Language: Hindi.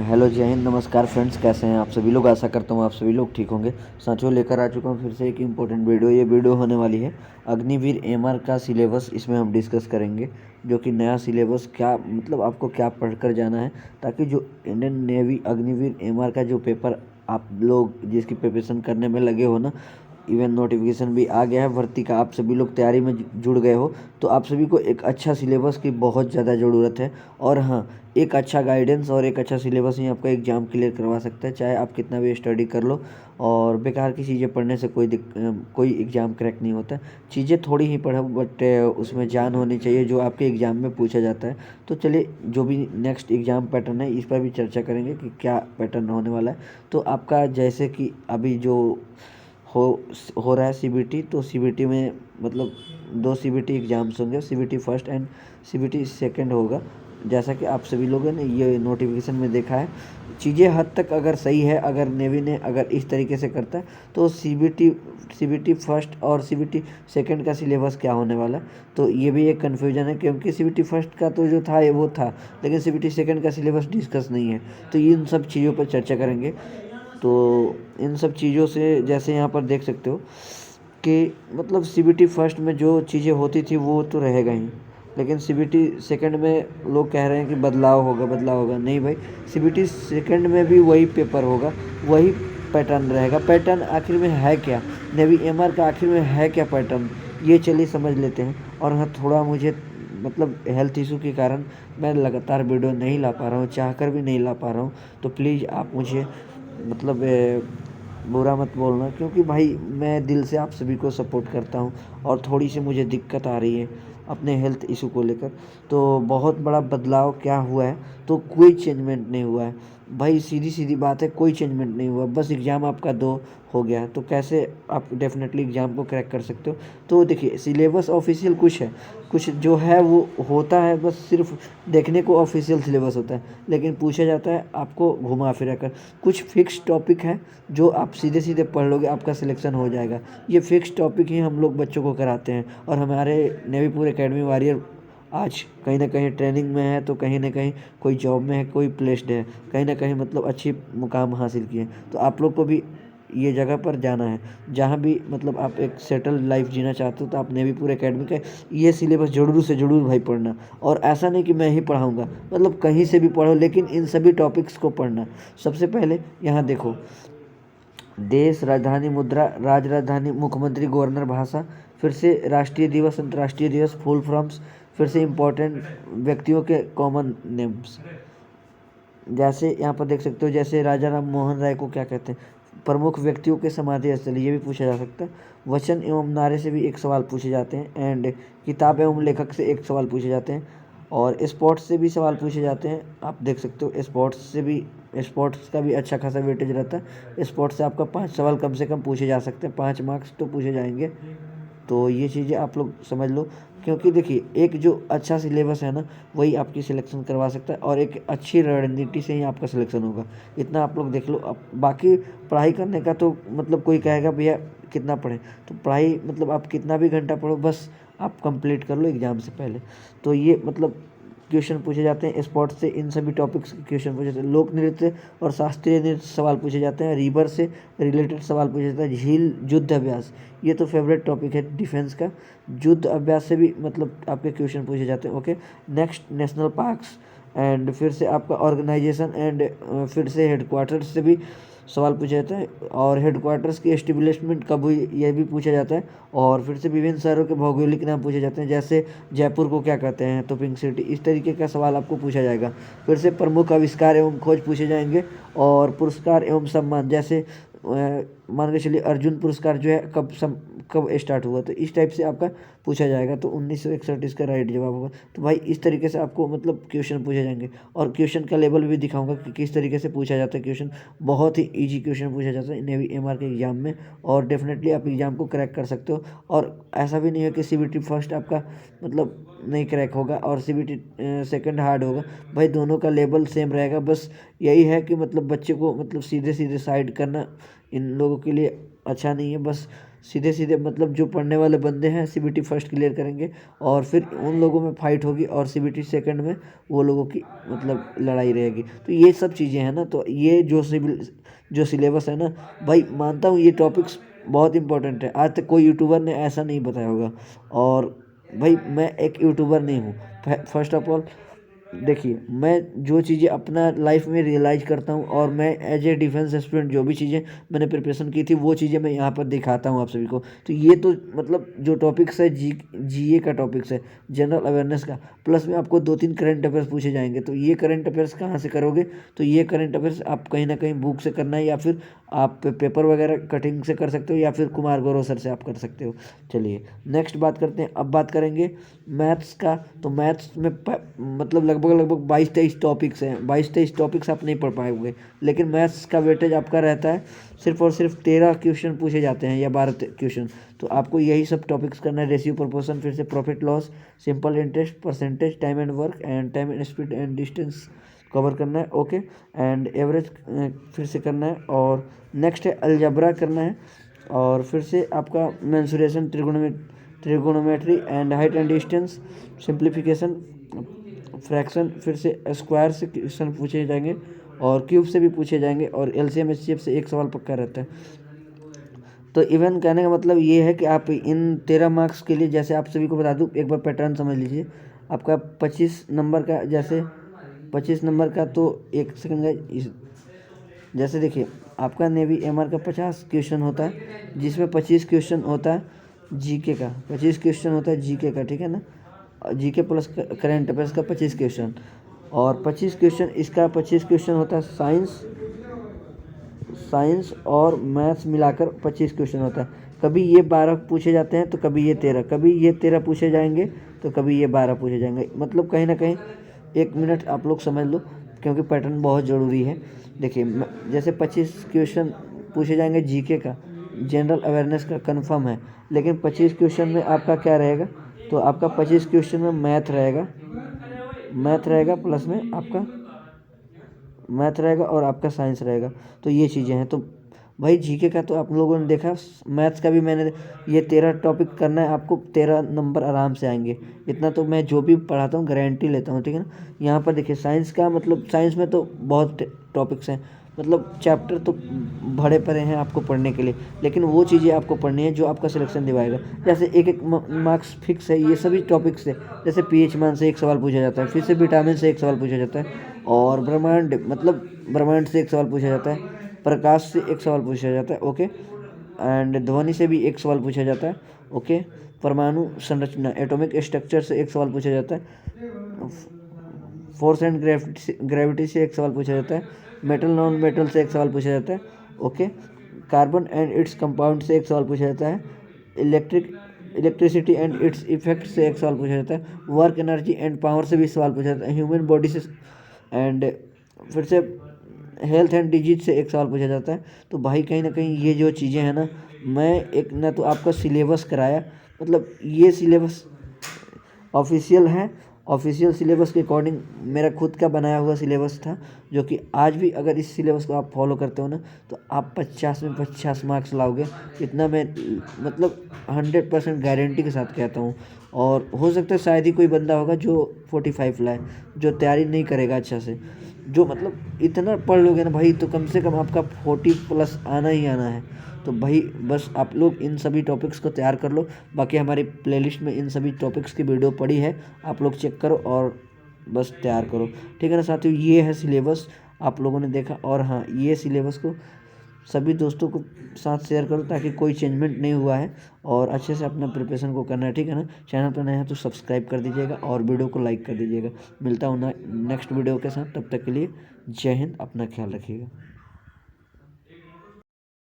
हेलो जय हिंद, नमस्कार फ्रेंड्स, कैसे हैं आप सभी लोग। आशा करता हूँ आप सभी लोग ठीक होंगे। साथियों, लेकर आ चुका हूँ फिर से एक इम्पोर्टेंट वीडियो। ये वीडियो होने वाली है अग्निवीर एमआर का सिलेबस। इसमें हम डिस्कस करेंगे जो कि नया सिलेबस क्या मतलब आपको क्या पढ़कर जाना है, ताकि जो इंडियन नेवी अग्निवीर एमआर का जो पेपर आप लोग जिसकी प्रिपरेशन करने में लगे हो ना, इवन नोटिफिकेशन भी आ गया है भर्ती का, आप सभी लोग तैयारी में जुड़ गए हो, तो आप सभी को एक अच्छा सिलेबस की बहुत ज़्यादा ज़रूरत है। और हाँ, एक अच्छा गाइडेंस और एक अच्छा सिलेबस ही आपका एग्ज़ाम क्लियर करवा सकता है, चाहे आप कितना भी स्टडी कर लो। और बेकार की चीज़ें पढ़ने से कोई एग्ज़ाम क्रैक नहीं होता। चीज़ें थोड़ी ही पढ़ो, बट उसमें जान होनी चाहिए जो आपके एग्ज़ाम में पूछा जाता है। तो चलिए, जो भी नेक्स्ट एग्ज़ाम पैटर्न है इस पर भी चर्चा करेंगे कि क्या पैटर्न होने वाला है। तो आपका जैसे कि अभी जो हो हो रहा है सीबीटी, तो सीबीटी में मतलब दो सीबीटी एग्ज़ाम्स होंगे, CBT first and CBT second होगा। जैसा कि आप सभी लोगों ने ये नोटिफिकेशन में देखा है, चीज़ें हद तक अगर सही है, अगर नेवी ने अगर इस तरीके से करता है, तो सीबीटी फर्स्ट और सीबीटी सेकंड का सिलेबस क्या होने वाला है, तो ये भी एक कन्फ्यूजन है। क्योंकि सीबीटी फर्स्ट का तो जो था ये वो था, लेकिन सीबीटी सेकंड का सिलेबस डिस्कस नहीं है। तो इन सब चीज़ों पर चर्चा करेंगे। तो इन सब चीज़ों से जैसे यहाँ पर देख सकते हो कि मतलब सीबीटी फर्स्ट में जो चीज़ें होती थी वो तो रहेगा ही, लेकिन सीबीटी सेकंड में लोग कह रहे हैं कि बदलाव होगा। नहीं भाई, सीबीटी सेकंड में भी वही पेपर होगा, वही पैटर्न रहेगा। पैटर्न आखिर में है क्या, नेवी एमआर का आखिर में है क्या पैटर्न, ये चलिए समझ लेते हैं। और हाँ, थोड़ा मुझे मतलब हेल्थ इशू के कारण मैं लगातार वीडियो नहीं ला पा रहा हूँ, चाहकर भी नहीं ला पा रहा हूँ। तो प्लीज़ आप मुझे मतलब बुरा मत बोलना, क्योंकि भाई मैं दिल से आप सभी को सपोर्ट करता हूँ। और थोड़ी सी मुझे दिक्कत आ रही है अपने हेल्थ इशू को लेकर। तो बहुत बड़ा बदलाव क्या हुआ है, तो कोई चेंजमेंट नहीं हुआ है भाई, सीधी सीधी बात है, कोई चेंजमेंट नहीं हुआ। बस एग्ज़ाम आपका दो हो गया है, तो कैसे आप डेफिनेटली एग्ज़ाम को क्रैक कर सकते हो। तो देखिए, सिलेबस ऑफिशियल कुछ है, कुछ जो है वो होता है, बस सिर्फ देखने को ऑफिशियल सिलेबस होता है, लेकिन पूछा जाता है आपको घुमा फिरा कर। कुछ फिक्स टॉपिक है जो आप सीधे सीधे पढ़ लोगे, आपका सिलेक्शन हो जाएगा। ये फिक्स टॉपिक ही हम लोग बच्चों को कराते हैं। और हमारे नेवीपुर एकेडमी वॉरियर आज कहीं ना कहीं ट्रेनिंग में है, तो कहीं ना कहीं कोई जॉब में है, कोई प्लेस्ड है, कहीं ना कहीं मतलब अच्छी मुकाम हासिल किए। तो आप लोग को भी ये जगह पर जाना है, जहाँ भी मतलब आप एक सेटल लाइफ जीना चाहते हो, तो आप नेवीपुर एकेडमी का ये सिलेबस ज़रूर से ज़रूर भाई पढ़ना। और ऐसा नहीं कि मैं ही पढ़ाऊँगा, मतलब कहीं से भी पढ़ो, लेकिन इन सभी टॉपिक्स को पढ़ना। सबसे पहले यहाँ देखो, देश, राजधानी, मुद्रा, राज्य राजधानी, मुख्यमंत्री, गवर्नर, भाषा, फिर से राष्ट्रीय दिवस, अंतर्राष्ट्रीय दिवस, फुल फॉर्म्स, फिर से इम्पोर्टेंट व्यक्तियों के कॉमन नेम्स। जैसे यहाँ पर देख सकते हो, जैसे राजा राम मोहन राय को क्या कहते हैं, प्रमुख व्यक्तियों के समाधि स्थल, ये भी पूछा जा सकता है। वचन एवं नारे से भी एक सवाल पूछे जाते हैं। एंड किताब एवं लेखक से एक सवाल पूछे जाते हैं। और स्पोर्ट्स से भी सवाल पूछे जाते हैं। आप देख सकते हो स्पोर्ट्स का भी अच्छा खासा वेटेज रहता है। स्पोर्ट्स से आपका 5 सवाल कम से कम पूछे जा सकते हैं, 5 मार्क्स तो पूछे जाएंगे। तो ये चीज़ें आप लोग समझ लो। क्योंकि देखिए, एक जो अच्छा सिलेबस है ना, वही आपकी सिलेक्शन करवा सकता है, और एक अच्छी रणनीति से ही आपका सिलेक्शन होगा। इतना आप लोग देख लो। अब बाकी पढ़ाई करने का तो मतलब कोई कहेगा भैया कितना पढ़ें, तो पढ़ाई मतलब आप कितना भी घंटा पढ़ो, बस आप कंप्लीट कर लो एग्ज़ाम से पहले। तो ये मतलब क्वेश्चन पूछे जाते हैं स्पोर्ट्स से, इन सभी टॉपिक्स के क्वेश्चन पूछे जाते हैं। लोक नृत्य और शास्त्रीय नृत्य सवाल पूछे जाते हैं। रिवर से रिलेटेड सवाल पूछे जाते हैं। झील, युद्ध अभ्यास, ये तो फेवरेट टॉपिक है डिफेंस का। युद्ध अभ्यास से भी मतलब आपके क्वेश्चन पूछे जाते हैं। Okay, next national parks, and फिर से आपका ऑर्गेनाइजेशन, एंड फिर से हेडक्वार्टर्स से भी सवाल पूछा जाता है। और हेडक्वार्टर्स की एस्टेब्लिशमेंट कब हुई, यह भी पूछा जाता है। और फिर से विभिन्न शहरों के भौगोलिक नाम पूछे जाते हैं, जैसे जयपुर को क्या कहते हैं, तो पिंक सिटी। इस तरीके का सवाल आपको पूछा जाएगा। फिर से प्रमुख आविष्कार एवं खोज पूछे जाएंगे। और पुरस्कार एवं सम्मान, जैसे मान के चलिए अर्जुन पुरस्कार जो है कब स्टार्ट हुआ, तो इस टाइप से आपका पूछा जाएगा। तो 1961 इसका राइट जवाब होगा। तो भाई इस तरीके से आपको मतलब क्वेश्चन पूछे जाएंगे। और क्वेश्चन का लेवल भी दिखाऊंगा कि किस तरीके से पूछा जाता है क्वेश्चन। बहुत ही इजी क्वेश्चन पूछा जाता है नेवी एमआर के एग्जाम में, और डेफिनेटली आप एग्जाम को क्रैक कर सकते हो। और ऐसा भी नहीं है कि सीबीटी फर्स्ट आपका मतलब नहीं क्रैक होगा और सीबीटी सेकंड हार्ड होगा। भाई दोनों का लेवल सेम रहेगा। बस यही है कि मतलब बच्चे को मतलब सीधे सीधे साइड करना इन लोगों के लिए अच्छा नहीं है। बस सीधे सीधे मतलब जो पढ़ने वाले बंदे हैं CBT फर्स्ट क्लियर करेंगे और फिर उन लोगों में फाइट होगी और CBT सेकंड में वो लोगों की मतलब लड़ाई रहेगी। तो ये सब चीज़ें हैं ना, तो ये जो सिलेबस है ना भाई, मानता हूँ ये टॉपिक्स बहुत इंपॉर्टेंट है। आज तक कोई यूट्यूबर ने ऐसा नहीं बताया होगा। और भाई मैं एक यूट्यूबर नहीं हूँ, फर्स्ट ऑफ ऑल देखिए, मैं जो चीज़ें अपना लाइफ में रियलाइज़ करता हूँ और मैं एज ए डिफेंस एस्पिरेंट जो भी चीज़ें मैंने प्रिपरेशन की थी वो चीज़ें मैं यहाँ पर दिखाता हूँ आप सभी को। तो ये तो मतलब जो टॉपिक्स है जीए का टॉपिक्स है, जनरल अवेयरनेस का, प्लस में आपको 2-3 करंट अफेयर्स पूछे जाएंगे। तो ये करंट अफेयर्स कहाँ से करोगे? तो ये करंट अफेयर्स आप कहीं ना कहीं बुक से करना है, या फिर आप पेपर वगैरह कटिंग से कर सकते हो, या फिर कुमार गौरव सर से आप कर सकते हो। चलिए नेक्स्ट बात करते हैं। अब बात करेंगे मैथ्स का। तो मैथ्स में मतलब लगभग 22-23 टॉपिक्स हैं। 22-23 टॉपिक्स आप नहीं पढ़ पाओगे, लेकिन मैथ्स का वेटेज आपका रहता है सिर्फ और सिर्फ 13 क्वेश्चन पूछे जाते हैं या 12 क्वेश्चन। तो आपको यही सब टॉपिक्स करना है। रेशियो, प्रोपोर्शन, फिर से profit loss, simple interest, percentage, time and work and time and speed and distance cover करना है। ओके, एंड एवरेज फिर से करना है। और नेक्स्ट है अलजबरा करना है। और फिर से आपका mensuration, trigonometry and height and distance, simplification, fraction, फिर से स्क्वायर से क्वेश्चन पूछे जाएंगे और क्यूब से भी पूछे जाएंगे और एलसीएम एचसीएफ से एक सवाल पक्का रहता है। तो इवन कहने का मतलब ये है कि आप इन 13 मार्क्स के लिए, जैसे आप सभी को बता दूं, एक बार पैटर्न समझ लीजिए। आपका 25 नंबर का, जैसे 25 नंबर का, तो एक सेकंड का, जैसे देखिए आपका नेवी एमआर का 50 क्वेश्चन होता है, जिसमें 25 क्वेश्चन होता है जीके का, 25 क्वेश्चन होता है जीके का, ठीक है ना। जीके प्लस करंट अफेयर्स का 25 क्वेश्चन, और 25 क्वेश्चन इसका 25 क्वेश्चन होता है साइंस और मैथ्स मिलाकर 25 क्वेश्चन होता है। कभी ये 12 पूछे जाते हैं तो कभी ये 13, कभी ये 13 पूछे जाएंगे तो कभी ये 12 पूछे जाएंगे। मतलब कहीं ना कहीं, एक मिनट आप लोग समझ लो, क्योंकि पैटर्न बहुत ज़रूरी है। देखिए जैसे 25 क्वेश्चन पूछे जाएंगे जीके का, जनरल अवेयरनेस का कंफर्म है, लेकिन 25 क्वेश्चन में आपका क्या रहेगा? तो आपका 25 क्वेश्चन में मैथ रहेगा प्लस में आपका मैथ रहेगा और आपका साइंस रहेगा। तो ये चीज़ें हैं। तो भाई जीके का तो आप लोगों ने देखा, मैथ्स का भी मैंने ये 13 टॉपिक करना है आपको, 13 नंबर आराम से आएंगे। इतना तो मैं जो भी पढ़ाता हूँ गारंटी लेता हूँ, ठीक है ना। यहाँ पर देखिए साइंस का, मतलब साइंस में तो बहुत टॉपिक्स हैं, मतलब चैप्टर तो भरे पड़े हैं आपको पढ़ने के लिए, लेकिन वो चीज़ें आपको पढ़नी है जो आपका सिलेक्शन दिवाएगा। जैसे एक मार्क्स फिक्स है, ये सभी टॉपिक्स है। जैसे पीएच मान से एक सवाल पूछा जाता है, फिर से विटामिन से एक सवाल पूछा जाता है, और ब्रह्मांड से एक सवाल पूछा जाता है, प्रकाश से एक सवाल पूछा जाता है, ओके, एंड ध्वनि से भी एक सवाल पूछा जाता है, ओके, परमाणु संरचना, एटॉमिक स्ट्रक्चर से एक सवाल पूछा जाता है, फोर्स एंड ग्रेविटी से एक सवाल पूछा जाता है, मेटल नॉन मेटल से एक सवाल पूछा जाता है, okay, carbon and its compound से एक सवाल पूछा जाता है, इलेक्ट्रिसिटी एंड इट्स इफेक्ट से एक सवाल पूछा जाता है, वर्क एनर्जी एंड पावर से भी सवाल पूछा जाता है, ह्यूमन बॉडी से, एंड फिर से हेल्थ एंड डिजीज से एक सवाल पूछा जाता है। तो भाई कहीं ना कहीं ये जो चीज़ें हैं ना, मैं एक ना तो आपका सिलेबस कराया, मतलब ये सिलेबस ऑफिशियल है, ऑफिशियल सिलेबस के अकॉर्डिंग मेरा खुद का बनाया हुआ सिलेबस था, जो कि आज भी अगर इस सिलेबस को आप फॉलो करते हो ना, तो आप 50 में 50 मार्क्स लाओगे। इतना मैं मतलब 100% गारंटी के साथ कहता हूँ। और हो सकता है शायद ही कोई बंदा होगा जो 45 लाए, जो तैयारी नहीं करेगा अच्छा से। जो मतलब इतना पढ़ लोगे ना भाई, तो कम से कम आपका 40+ आना ही आना है। तो भाई बस आप लोग इन सभी टॉपिक्स को तैयार कर लो। बाकी हमारी प्लेलिस्ट में इन सभी टॉपिक्स की वीडियो पड़ी है, आप लोग चेक करो और बस तैयार करो, ठीक है ना साथियों। ये है सिलेबस, आप लोगों ने देखा। और हाँ, ये सिलेबस को सभी दोस्तों को साथ शेयर करो, ताकि कोई चेंजमेंट नहीं हुआ है, और अच्छे से अपना प्रिपरेशन को करना है, ठीक है ना। चैनल पर नया है तो सब्सक्राइब कर दीजिएगा और वीडियो को लाइक कर दीजिएगा। मिलता हूँ नेक्स्ट वीडियो के साथ, तब तक के लिए जय हिंद, अपना ख्याल रखिएगा।